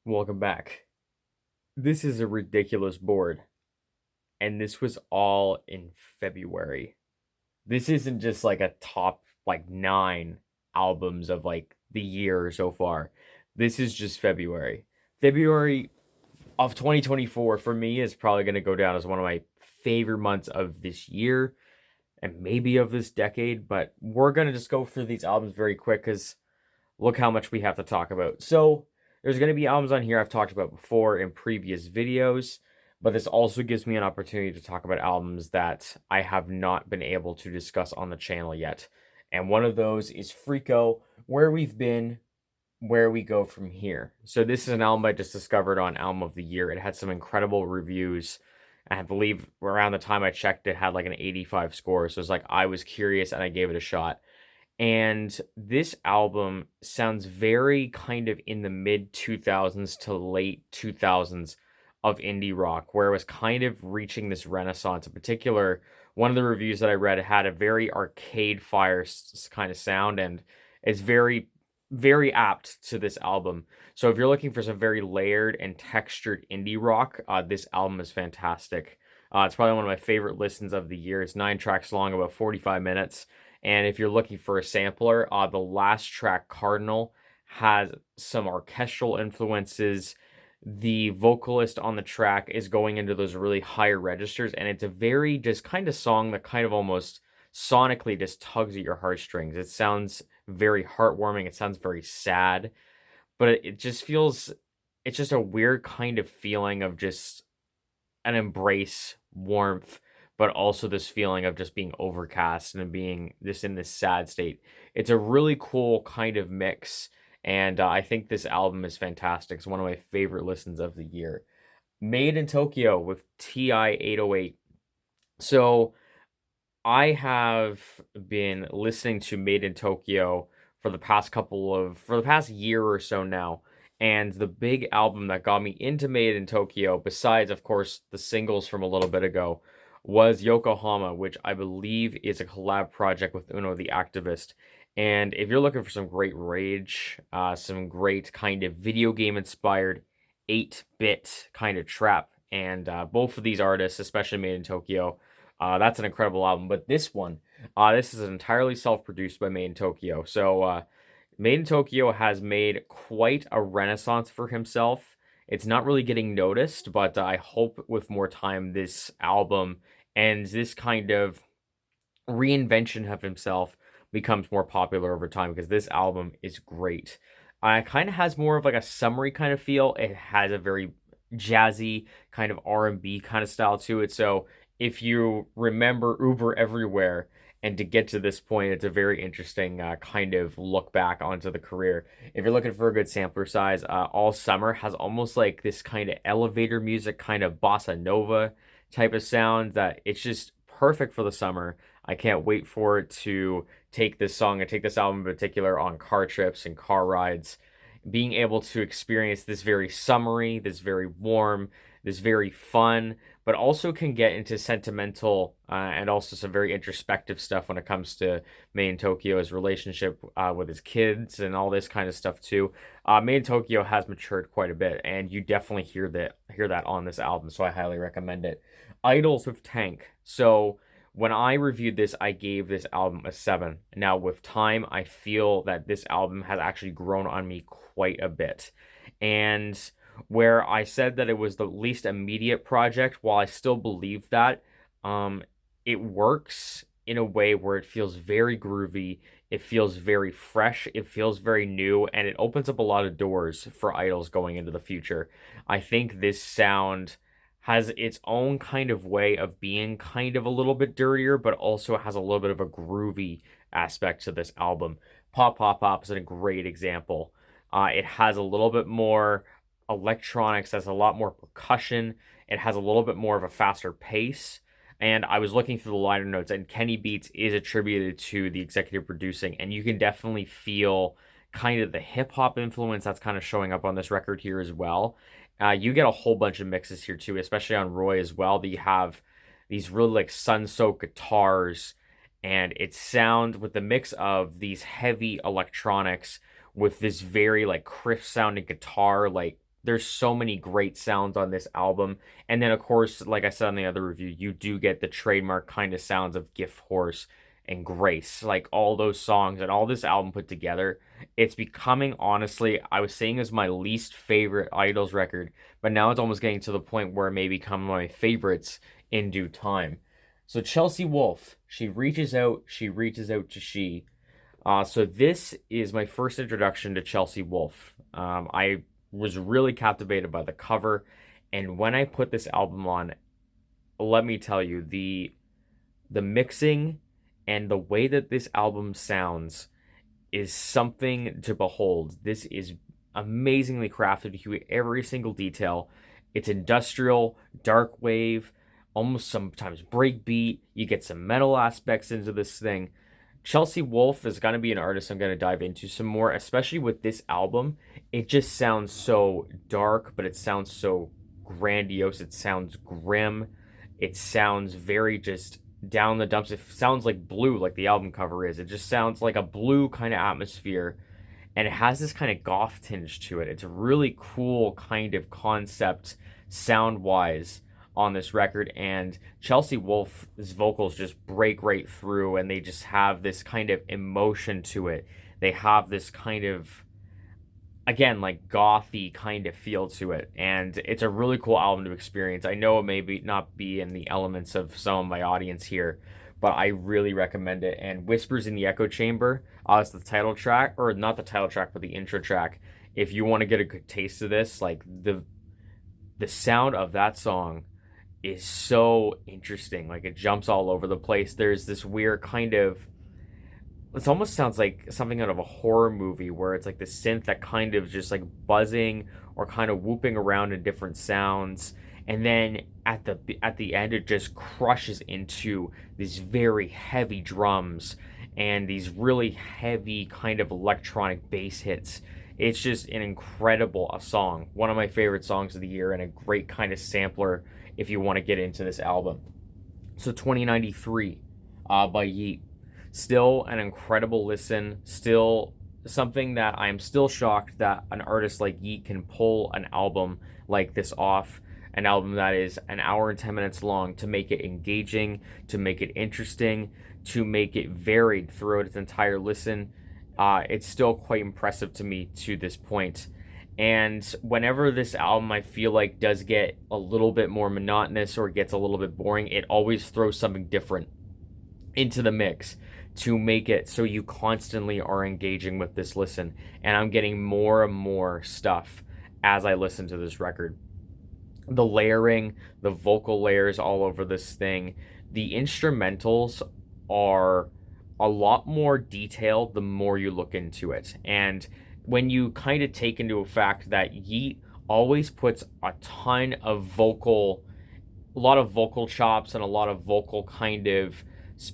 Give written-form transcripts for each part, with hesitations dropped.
Welcome back. This is a ridiculous board, and this was all in February. This isn't just like a top like 9 albums of like the year so far. This is just February. February of 2024 for me is probably going to go down as one of my favorite months of this year and maybe of this decade, but we're going to just go through these albums very quick cuz look how much we have to talk about. So, there's going to be albums on here I've talked about before in previous videos, but this also gives me an opportunity to talk about albums that I have not been able to discuss on the channel yet. And one of those is Friko, Where We've Been, Where We Go From Here. So, this is an album I just discovered on Album of the Year. It had some incredible reviews. I believe around the time I checked, it had like an 85 score. So, it's like I was curious and I gave it a shot. And this album sounds very kind of in the mid 2000s to late 2000s of indie rock, where it was kind of reaching this renaissance. In particular, one of the reviews that I read had a very Arcade Fire kind of sound, and it's very, very apt to this album. So if you're looking for some very layered and textured indie rock, this album is fantastic. It's probably one of my favorite listens of the year. It's 9 tracks long, about 45 minutes. And if you're looking for a sampler, the last track, Cardinal, has some orchestral influences. The vocalist on the track is going into those really higher registers, and it's a very just kind of song that kind of almost sonically just tugs at your heartstrings. It sounds very heartwarming. It sounds very sad, but it just feels, it's just a weird kind of feeling of just an embrace, warmth, but also this feeling of just being overcast and being just in this sad state. It's a really cool kind of mix, and I think this album is fantastic. It's one of my favorite listens of the year. Made in Tokyo with TI 808. So I have been listening to Made in Tokyo for the past year or so now. And the big album that got me into Made in Tokyo, besides, of course, the singles from a little bit ago, was Yokohama, which I believe is a collab project with Uno the Activist. And if you're looking for some great rage, some great kind of video game inspired 8-bit kind of trap, and both of these artists, especially Made in Tokyo, that's an incredible album. But this one, this is entirely self-produced by Made in Tokyo. So Made in Tokyo has made quite a renaissance for himself. It's not really getting noticed, but I hope with more time this album and this kind of reinvention of himself becomes more popular over time, because this album is great. It kind of has more of like a summery kind of feel. It has a very jazzy kind of R&B kind of style to it. So if you remember Uber Everywhere, and to get to this point, it's a very interesting kind of look back onto the career. If you're looking for a good sampler size, All Summer has almost like this kind of elevator music, kind of bossa nova type of sound that it's just perfect for the summer. I can't wait for it to take this song and take this album in particular on car trips and car rides. Being able to experience this very summery, this very warm, this very fun, but also can get into sentimental and also some very introspective stuff when it comes to MadeinTYO's relationship with his kids and all this kind of stuff too. MadeinTYO has matured quite a bit, and you definitely hear that on this album, so I highly recommend it. IDLES with TANGK. So when I reviewed this, I gave this album a 7. Now, with time, I feel that this album has actually grown on me quite a bit. And where I said that it was the least immediate project, while I still believe that, it works in a way where it feels very groovy, it feels very fresh, it feels very new, and it opens up a lot of doors for IDLES going into the future. I think this sound has its own kind of way of being kind of a little bit dirtier, but also has a little bit of a groovy aspect to this album. Pop Pop Pop is a great example. It has a little bit more electronics, has a lot more percussion. It has a little bit more of a faster pace. And I was looking through the liner notes, and Kenny Beats is attributed to the executive producing, and you can definitely feel kind of the hip hop influence that's kind of showing up on this record here as well. You get a whole bunch of mixes here too, especially on Roy as well. That you have these really like sun-soaked guitars, and it sounds with the mix of these heavy electronics with this very like crisp sounding guitar, like There's so many great sounds on this album. And then, of course, like I said on the other review, you do get the trademark kind of sounds of Gift Horse and Grace. Like all those songs and all this album put together, it's becoming, honestly, I was saying is my least favorite IDLES record, but now it's almost getting to the point where it may become my favorites in due time. So Chelsea Wolfe, she reaches out to she. So this is my first introduction to Chelsea Wolfe. I was really captivated by the cover, and when I put this album on, let me tell you, the mixing and the way that this album sounds is something to behold. This is amazingly crafted to every single detail. It's industrial, dark wave, almost sometimes breakbeat. You get some metal aspects into this thing. Chelsea Wolfe is going to be an artist I'm going to dive into some more, especially with this album. It just sounds so dark, but it sounds so grandiose. It sounds grim. It sounds very just down the dumps. It sounds like blue, like the album cover is. It just sounds like a blue kind of atmosphere, and it has this kind of goth tinge to it. It's a really cool kind of concept sound-wise on this record, and Chelsea Wolfe's vocals just break right through, and they just have this kind of emotion to it. They have this kind of, again, like gothy kind of feel to it, and it's a really cool album to experience. I know it may not be in the elements of some of my audience here, but I really recommend it. And Whispers in the Echo Chamber, it's the title track, or not the title track, but the intro track. If you want to get a good taste of this, like the sound of that song is so interesting. Like it jumps all over the place. There's this weird kind of, it almost sounds like something out of a horror movie where it's like the synth that kind of just like buzzing or kind of whooping around in different sounds, and then at the end it just crushes into these very heavy drums and these really heavy kind of electronic bass hits. It's just an incredible song, one of my favorite songs of the year, and a great kind of sampler if you want to get into this album. So 2093 by Yeat. Still an incredible listen. Still something that I'm still shocked that an artist like Yeat can pull an album like this off. An album that is an hour and 10 minutes long, to make it engaging, to make it interesting, to make it varied throughout its entire listen. It's still quite impressive to me to this point. And whenever this album, I feel like, does get a little bit more monotonous or gets a little bit boring, it always throws something different into the mix to make it so you constantly are engaging with this listen. And I'm getting more and more stuff as I listen to this record. The layering, the vocal layers all over this thing, the instrumentals are a lot more detailed the more you look into it. And when you kind of take into effect that Yeat always puts a ton of a lot of vocal chops and a lot of vocal kind of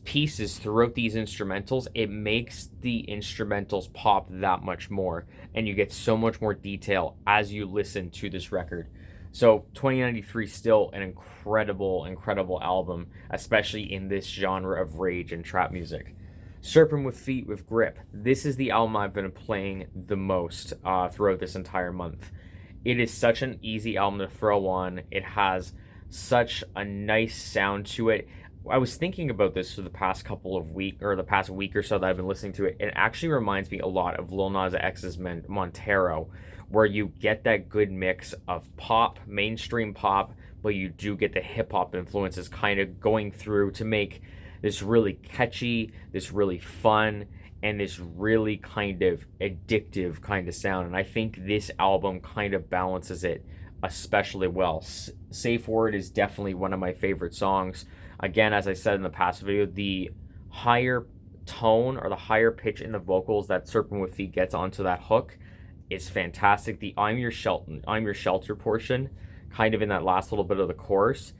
pieces throughout these instrumentals, it makes the instrumentals pop that much more, and you get so much more detail as you listen to this record. So 2093, still an incredible album, especially in this genre of rage and trap music. Serpentwithfeet with Grip. This is the album I've been playing the most throughout this entire month. It is such an easy album to throw on. It has such a nice sound to it. I was thinking about this for the past the past week or so that I've been listening to it. It actually reminds me a lot of Lil Nas X's Montero, where you get that good mix of pop, mainstream pop, but you do get the hip-hop influences kind of going through to make this really catchy, this really fun, and this really kind of addictive kind of sound. And I think this album kind of balances it especially well. Safe Word is definitely one of my favorite songs. Again, as I said in the past video, the higher tone or the higher pitch in the vocals that Serpentwithfeet gets onto that hook is fantastic. The I'm Your Shelter portion, kind of in that last little bit of the chorus,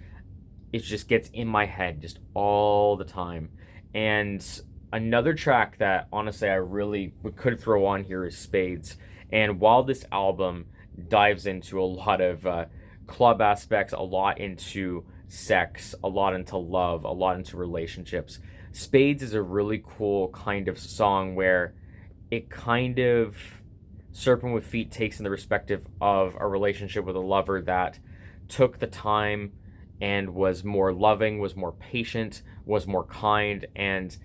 it just gets in my head just all the time. And another track that honestly I really could throw on here is Spades. And while this album dives into a lot of club aspects, a lot into sex, a lot into love, a lot into relationships, Spades is a really cool kind of song where it kind of Serpentwithfeet takes in the perspective of a relationship with a lover that took the time and was more loving, was more patient, was more kind. And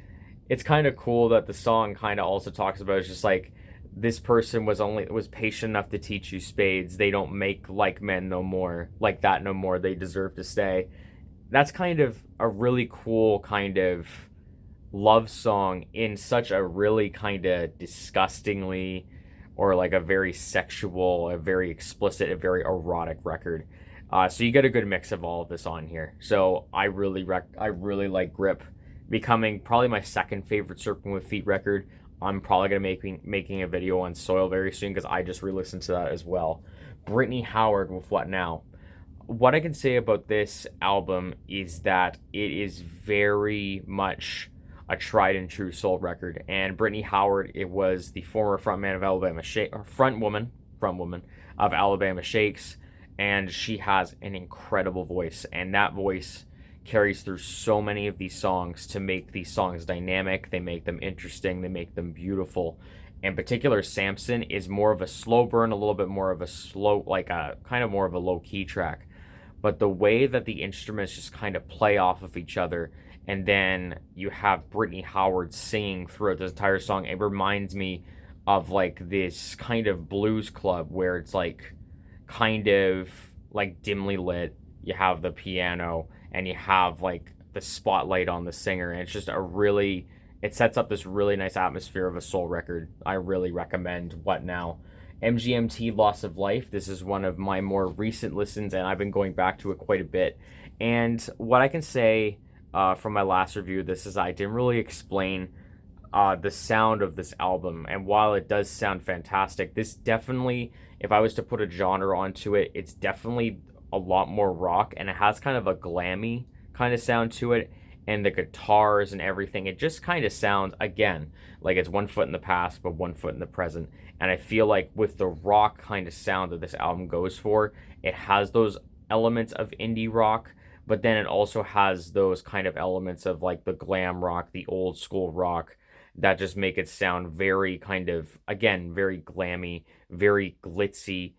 it's kind of cool that the song kind of also talks about it's just like this person was patient enough to teach you spades. They don't make like men no more, like that no more. They deserve to stay. That's kind of a really cool kind of love song in such a really kind of disgustingly or like a very sexual, a very explicit, a very erotic record. So you get a good mix of all of this on here. So I really like Grip, becoming probably my second favorite Serpentwithfeet record. I'm probably gonna making a video on Soil very soon because I just re-listened to that as well. Brittany Howard with What Now. What I can say about this album is that it is very much a tried and true soul record. And Brittany Howard, it was the former frontman of Alabama Shake, or front woman of Alabama Shakes, and she has an incredible voice, and that voice carries through so many of these songs to make these songs dynamic. They make them interesting. They make them beautiful. In particular, Samson is more of a slow burn, a little bit more of a slow, like a kind of more of a low key track. But the way that the instruments just kind of play off of each other, and then you have Brittany Howard singing throughout this entire song, it reminds me of like this kind of blues club where it's like kind of like dimly lit. You have the piano and you have like the spotlight on the singer, and it's just a really, it sets up this really nice atmosphere of a soul record. I really recommend What Now. MGMT Loss of Life. This is one of my more recent listens, and I've been going back to it quite a bit. And what I can say from my last review of this is I didn't really explain the sound of this album. And while it does sound fantastic, this definitely, if I was to put a genre onto it, it's definitely a lot more rock, and it has kind of a glammy kind of sound to it. And the guitars and everything, it just kind of sounds, again, like it's one foot in the past, but one foot in the present. And I feel like with the rock kind of sound that this album goes for, it has those elements of indie rock, but then it also has those kind of elements of like the glam rock, the old school rock that just make it sound very kind of, again, very glammy, very glitzy.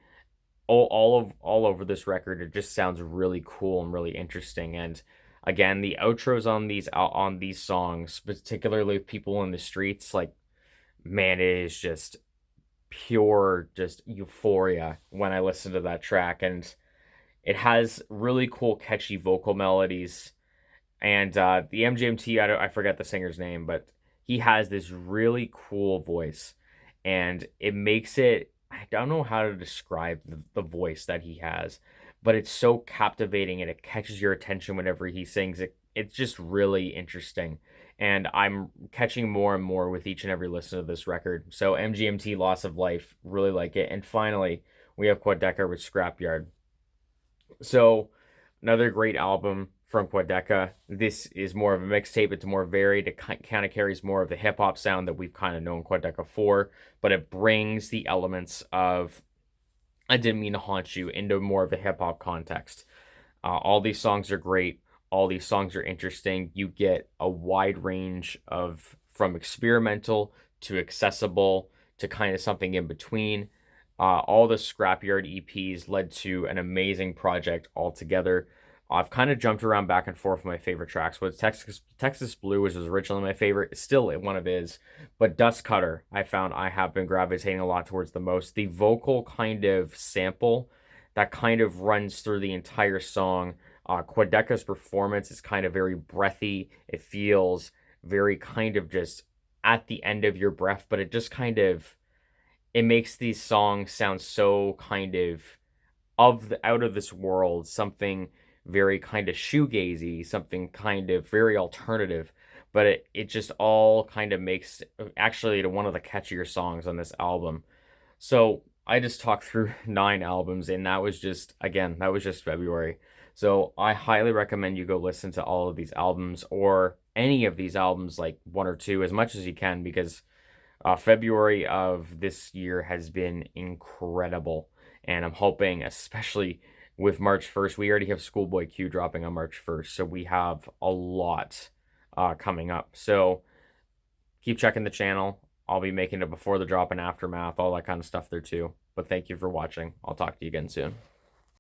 All over this record, it just sounds really cool and really interesting. And again, the outros on these songs, particularly with People in the Streets, like, man, it is just pure just euphoria when I listen to that track. And it has really cool catchy vocal melodies. And the MGMT, I forget the singer's name, but he has this really cool voice, and it makes it, I don't know how to describe the voice that he has, but it's so captivating and it catches your attention whenever he sings. It's just really interesting. And I'm catching more and more with each and every listen of this record. So MGMT Loss of Life, really like it. And finally, we have Quadeca with Scrapyard. So another great album from Quadeca. This is more of a mixtape. It's more varied. It kind of carries more of the hip hop sound that we've kind of known Quadeca for, but it brings the elements of I Didn't Mean to Haunt You into more of a hip hop context. All these songs are great. All these songs are interesting. You get a wide range of from experimental to accessible to kind of something in between. All the Scrapyard EPs led to an amazing project altogether. I've kind of jumped around back and forth with my favorite tracks. But Texas Blue, which was originally my favorite, is still one of his. But Dust Cutter, I found I have been gravitating a lot towards the most. The vocal kind of sample that kind of runs through the entire song. Quadeca's performance is kind of very breathy. It feels very kind of just at the end of your breath, but it just kind of, it makes these songs sound so kind of the out of this world, something very kind of shoegazy, something kind of very alternative, but it just all kind of makes actually to one of the catchier songs on this album. So I just talked through 9 albums, and that was just, again, that was just February. So I highly recommend you go listen to all of these albums, or any of these albums, like one or two, as much as you can, because February of this year has been incredible. And I'm hoping, especially with March 1st, we already have Schoolboy Q dropping on March 1st. So we have a lot coming up. So keep checking the channel. I'll be making it before the drop and aftermath, all that kind of stuff there too. But thank you for watching. I'll talk to you again soon.